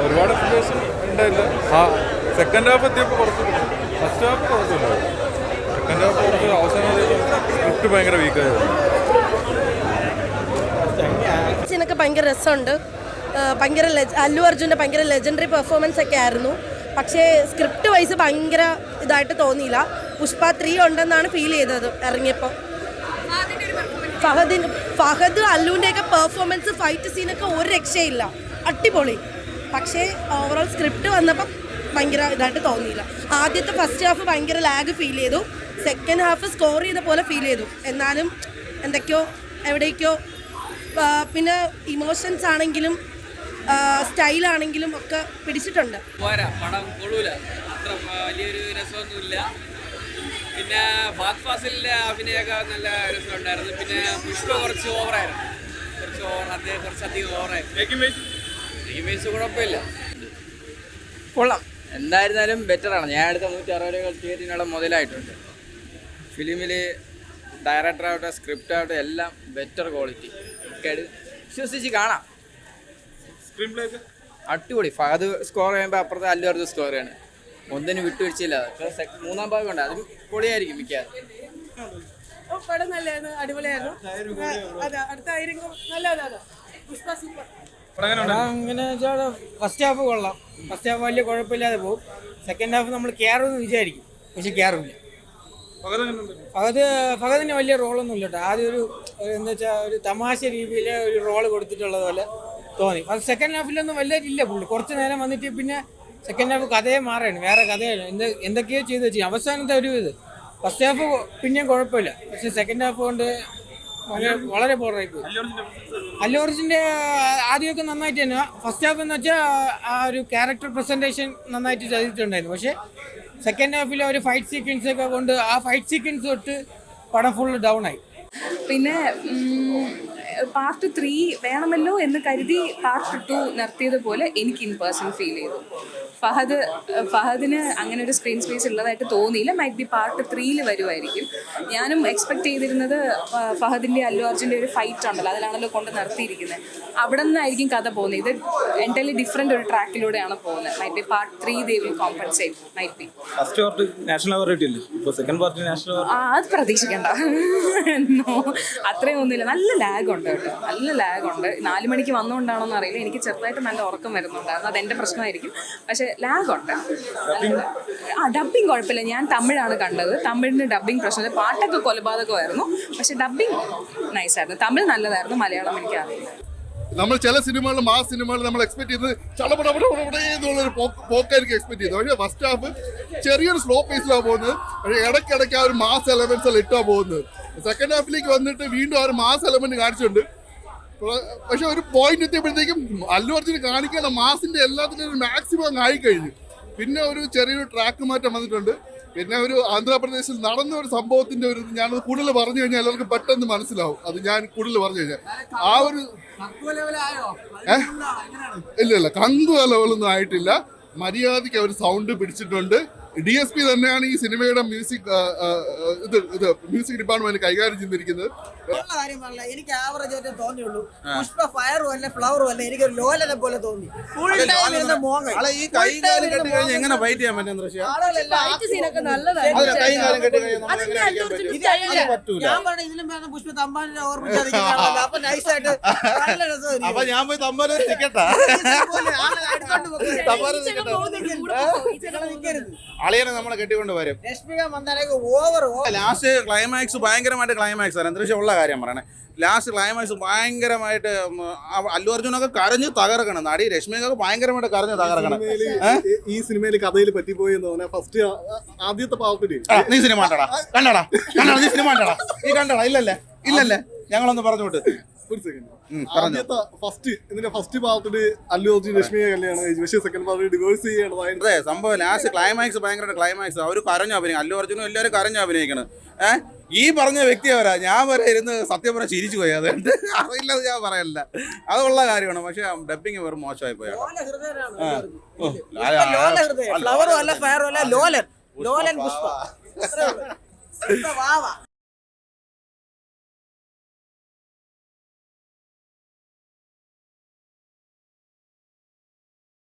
ഒരുപാട് എക്സ്പെക്ടേഷൻ ഉണ്ടായില്ല. Second half എത്തിയപ്പോൾ കുറച്ച്, ഫസ്റ്റ് ഹാഫ് കുഴപ്പമില്ല. സെക്കൻഡ് ഹാഫ് കുറച്ച് അവസാനം സ്ക്രിപ്റ്റ് ഭയങ്കര വീക്കായിരുന്നു. ൊക്കെ ഭയങ്കര രസമുണ്ട്. ഭയങ്കര അല്ലു അർജുൻ്റെ ഭയങ്കര ലെജൻഡറി പെർഫോമൻസ് ഒക്കെ ആയിരുന്നു. പക്ഷേ സ്ക്രിപ്റ്റ് വൈസ് ഭയങ്കര ഇതായിട്ട് തോന്നിയില്ല. പുഷ്പ 3 ഉണ്ടെന്നാണ് ഫീൽ ചെയ്തത് ഇറങ്ങിയപ്പോൾ. ഫഹദ് അല്ലുവിൻ്റെയൊക്കെ പെർഫോമൻസ്, ഫൈറ്റ് സീനൊക്കെ ഒരു രക്ഷയില്ല, അടിപൊളി. പക്ഷേ ഓവറോൾ സ്ക്രിപ്റ്റ് വന്നപ്പോൾ ഭയങ്കര ഇതായിട്ട് തോന്നിയില്ല. ആദ്യത്തെ ഫസ്റ്റ് ഹാഫ് ഭയങ്കര ലാഗ് ഫീൽ ചെയ്തു. സെക്കൻഡ് ഹാഫ് സ്കോർ ചെയ്ത പോലെ ഫീൽ ചെയ്തു. എന്നാലും എന്തൊക്കെയോ എവിടേക്കോ. പിന്നെ ഇമോഷൻസ് ആണെങ്കിലും സ്റ്റൈലാണെങ്കിലും ഒക്കെ പിടിച്ചിട്ടുണ്ട്. പടം കൊള്ളൂല, അത്ര വലിയൊരു രസമൊന്നുമില്ല. പിന്നെ ഫഹദ് ഫാസിലിൻ്റെ അഭിനയമൊക്കെ നല്ല രസമുണ്ടായിരുന്നു. പിന്നെ പുഷ്പ കുറച്ച് ഓവറായിരുന്നു, കുറച്ചധികം ഓവറായിരുന്നു. മേക്കിംഗ് കുഴപ്പമില്ല, കൊള്ളാം. എന്തായിരുന്നാലും ബെറ്ററാണ്. ഞാൻ എടുത്ത 160 തിയേറ്ററിനുള്ള മുതലായിട്ടുണ്ട്. ഫിലിമിൽ ഡയറക്ടറാവട്ടെ സ്ക്രിപ്റ്റ് ആവട്ടെ എല്ലാം ബെറ്റർ ക്വാളിറ്റി. വിശ്വസിച്ച് കാണാം. അടിപൊളി. ഫഹദ് സ്കോർ ചെയ്യുമ്പോൾ അപ്പുറത്തെ അല്ലു അർജുൻ സ്കോർ ചെയ്യാണ്. ഒന്നിനും വിട്ടുവീഴ്ചയില്ല. മൂന്നാം ഭാഗം ഉണ്ട്, അതും പൊളിയായിരിക്കും മിക്കാതെ. പടം നല്ലതായിരുന്നു, അടിപൊളിയായിരുന്നു. അങ്ങനെ വെച്ചാൽ ഫസ്റ്റ് ഹാഫ് കൊള്ളാം. ഫസ്റ്റ് ഹാഫ് വലിയ കുഴപ്പമില്ലാതെ പോകും. സെക്കൻഡ് ഹാഫ് നമ്മൾ കയറുമെന്ന് വിചാരിക്കും, പക്ഷെ കയറില്ല. ഫഹദിന് വലിയ റോളൊന്നും ഇല്ല കേട്ടോ. ആദ്യം എന്താ വെച്ചാൽ ഒരു തമാശ രീതിയിൽ ഒരു റോള് കൊടുത്തിട്ടുള്ളത് പോലെ തോന്നി. അത് സെക്കൻഡ് ഹാഫിലൊന്നും വലുതായിട്ടില്ല പുള്ളി. കുറച്ച് നേരം വന്നിട്ട് പിന്നെ സെക്കൻഡ് ഹാഫ് കഥയെ മാറുകയാണ്, വേറെ കഥയാണ്. എന്തൊക്കെയോ ചെയ്ത് വെച്ചു. അവസാനത്തെ ഒരു ഇത് ഫസ്റ്റ് ഹാഫ് പിന്നെയും കുഴപ്പമില്ല, പക്ഷെ സെക്കൻഡ് ഹാഫ് കൊണ്ട് വളരെ ബോറായി പോയി. അല്ലു അർജുൻ്റെ ആദ്യമൊക്കെ നന്നായിട്ട് തന്നെ. ഫസ്റ്റ് ഹാഫ് എന്ന് വെച്ചാൽ ആ ഒരു ക്യാരക്ടർ പ്രസൻറ്റേഷൻ നന്നായിട്ട് ചെയ്തിട്ടുണ്ടായിരുന്നു. പക്ഷേ സെക്കൻഡ് ഹാഫിൽ ഒരു ഫൈറ്റ് സീക്വൻസ് ഒക്കെ കൊണ്ട് ആ ഫൈറ്റ് സീക്വൻസ് തൊട്ട് പടം ഫുള്ള് ഡൗൺ ആയി. പിന്നെ പാർട്ട് 3 വേണമല്ലോ എന്ന് കരുതി പാർട്ട് 2 നിർത്തിയതുപോലെ എനിക്ക് ഇൻ പേഴ്സൺ ഫീൽ ചെയ്തു. ഫഹദിന് അങ്ങനെ ഒരു സ്ക്രീൻ സ്പേസ് ഉള്ളതായിട്ട് തോന്നിയില്ല. മൈറ്റ് ബി പാർട്ട് 3 വരുമായിരിക്കും. ഞാനും എക്സ്പെക്ട് ചെയ്തിരുന്നത് ഫഹദിൻ്റെ അല്ലു അർജുൻ്റെ ഒരു ഫൈറ്റ് ഉണ്ടല്ലോ, അതിലാണല്ലോ കൊണ്ട് നിർത്തിയിരിക്കുന്നത്. അവിടെ നിന്നായിരിക്കും കഥ പോകുന്നത്. ഇത് എൻ്റർലി ഡിഫറെൻ്റ് ഒരു ട്രാക്കിലൂടെയാണ് പോകുന്നത്. Might be part 3 they will compensate. Might be first part national award കിട്ടിയില്ലേ, ഇപ്പോൾ സെക്കൻഡ് പാർട്ട് നാഷണൽ അവാർഡ്. അത് പ്രതീക്ഷിക്കണ്ട. അത്രയും ഒന്നുമില്ല. നല്ല ലാഗ് ഉണ്ട് കേട്ടോ, നല്ല ലാഗ് ഉണ്ട്. 4 മണിക്ക് വന്നുകൊണ്ടാണോന്ന് അറിയില്ല, എനിക്ക് ചെറുതായിട്ട് നല്ല ഉറക്കം വരുന്നുണ്ടായിരുന്നു. അതെൻ്റെ പ്രശ്നമായിരിക്കും. പക്ഷേ ലാഗ് ഉണ്ട്. ഡബ്ബിങ് കുഴപ്പമില്ല. ഞാൻ തമിഴാണ് കണ്ടത്. തമിഴിന് ഡബ്ബിങ് പ്രശ്നമില്ല. പാട്ടൊക്കെ കൊലപാതകമായിരുന്നു, പക്ഷെ ഡബ്ബിങ് നൈസായിരുന്നു. തമിഴ് നല്ലതായിരുന്നു, മലയാളം എനിക്കറിയില്ല. നമ്മൾ ചില സിനിമകൾ, മാസ് സിനിമകൾ നമ്മൾ എക്സ്പെക്ട് ചെയ്തത് ചടപടപടപടയെന്നുള്ളൊരു പോക്കായിരിക്കും എക്സ്പെക്ട് ചെയ്തത്. പക്ഷേ ഫസ്റ്റ് ഹാഫ് ചെറിയൊരു സ്ലോ പേസിലാണ് പോകുന്നത്. പക്ഷേ ഇടയ്ക്കിടയ്ക്ക് ആ ഒരു മാസ് എലമെന്റ്സ് എല്ലാം ഇട്ടാണ് പോകുന്നത്. സെക്കൻഡ് ഹാഫിലേക്ക് വന്നിട്ട് വീണ്ടും ആ ഒരു മാസ് എലമെന്റ് കാണിച്ചിട്ടുണ്ട്. പക്ഷെ ഒരു പോയിന്റ് എത്തിയപ്പോഴത്തേക്കും അല്ലു അർജുൻ കാണിക്കേണ്ട മാസിന്റെ എല്ലാത്തിനും ഒരു മാക്സിമം അങ്ങ് ആയിക്കഴിഞ്ഞു. പിന്നെ ഒരു ചെറിയൊരു ട്രാക്ക് മാറ്റം വന്നിട്ടുണ്ട്. പിന്നെ ഒരു ആന്ധ്രാപ്രദേശിൽ നടന്ന ഒരു സംഭവത്തിന്റെ ഒരു, ഞാനത് കൂടുതൽ പറഞ്ഞു കഴിഞ്ഞാൽ എല്ലാവർക്കും പെട്ടെന്ന് മനസ്സിലാവും. അത് ഞാൻ കൂടുതൽ പറഞ്ഞു കഴിഞ്ഞാൽ ആ ഒരു ഇല്ല കങ്കു ലെവലൊന്നും ആയിട്ടില്ല. മര്യാദയ്ക്ക് അവർ സൗണ്ട് പിടിച്ചിട്ടുണ്ട്. DSP തന്നെയാണ് ഈ സിനിമയുടെ മ്യൂസിക് ഡിപ്പാർട്ട്മെന്റ് കൈകാര്യം ചെയ്തിരിക്കുന്നത്. എനിക്ക് ആവറേജ് ആയിട്ട് തോന്നിയുള്ളൂ. പുഷ്പ ഫയറും അല്ല ഫ്ലവറും അല്ല, എനിക്കൊരു ലോലനെ പോലെ തോന്നി. എങ്ങനെ ഫൈറ്റ് ചെയ്യാൻ പറ്റും? ഞാൻ പറഞ്ഞ ഇതിലും വേണം പുഷ്പ തമ്പാനെ ഓർമ്മിച്ചാൽ. അപ്പൊ നൈസായിട്ട് നല്ല രസം. അപ്പൊ ഞാൻ പോയി തമ്പാനെ ടിക്കറ്റാ അളിയനെ നമ്മളെ കെട്ടിക്കൊണ്ട് വരും. ലാസ്റ്റ് ക്ലൈമാക്സ് ഭയങ്കരമായിട്ട് ക്ലൈമാക്സ് ആണ്. എന്താ ഉള്ള കാര്യം പറയണേ, ലാസ്റ്റ് ക്ലൈമാക്സ് ഭയങ്കരമായിട്ട് അല്ലു അർജുനൊക്കെ കരഞ്ഞ് തകർക്കണം. നടി രശ്മികൊക്കെ ഭയങ്കരമായിട്ട് കരഞ്ഞ് തകർക്കണം. ഈ സിനിമയിൽ കഥയിൽ പറ്റിപ്പോയി എന്ന് പറഞ്ഞാൽ ഫസ്റ്റ് ആദ്യത്തെ പാവത്തിന് നീ സിനിമ കണ്ടടാ നീ സിനിമ കണ്ടടാ ഇല്ലല്ലേ ഞങ്ങളൊന്ന് പറഞ്ഞോട്ട് ഒരു സെക്കൻഡ്. ഫസ്റ്റ് പാർട്ടില് അല്ലു അർജുൻ രശ്മിയെ കല്യാണം കഴിച്ചു. പക്ഷേ സെക്കൻഡ് പാർട്ടി ഡിവോഴ്സ് ചെയ്യണതായിട്ട് സംഭവം. ലാസ്റ്റ് ക്ലൈമാക്സ് ഭയങ്കര ക്ലൈമാക്സ്. അവർ കരഞ്ഞു അഭിനയിക്കും. അല്ലു അർജുനും എല്ലാവരും കരഞ്ഞു അഭിനയിക്കണം. ഈ പറഞ്ഞ വ്യക്തി അവരാ. ഞാൻ വരെ ഇരുന്ന് സത്യം പറഞ്ഞാൽ ചിരിച്ചു പോയി. അതുകൊണ്ട് അറിയില്ലത് ഞാൻ പറയല്ല, അതുള്ള കാര്യമാണ്. പക്ഷെ ഡബിങ് വെറും മോശമായി പോയാ. ഫ്ലവറും അല്ല ഫയറും അല്ല, ലോലൻ പുഷ്പ.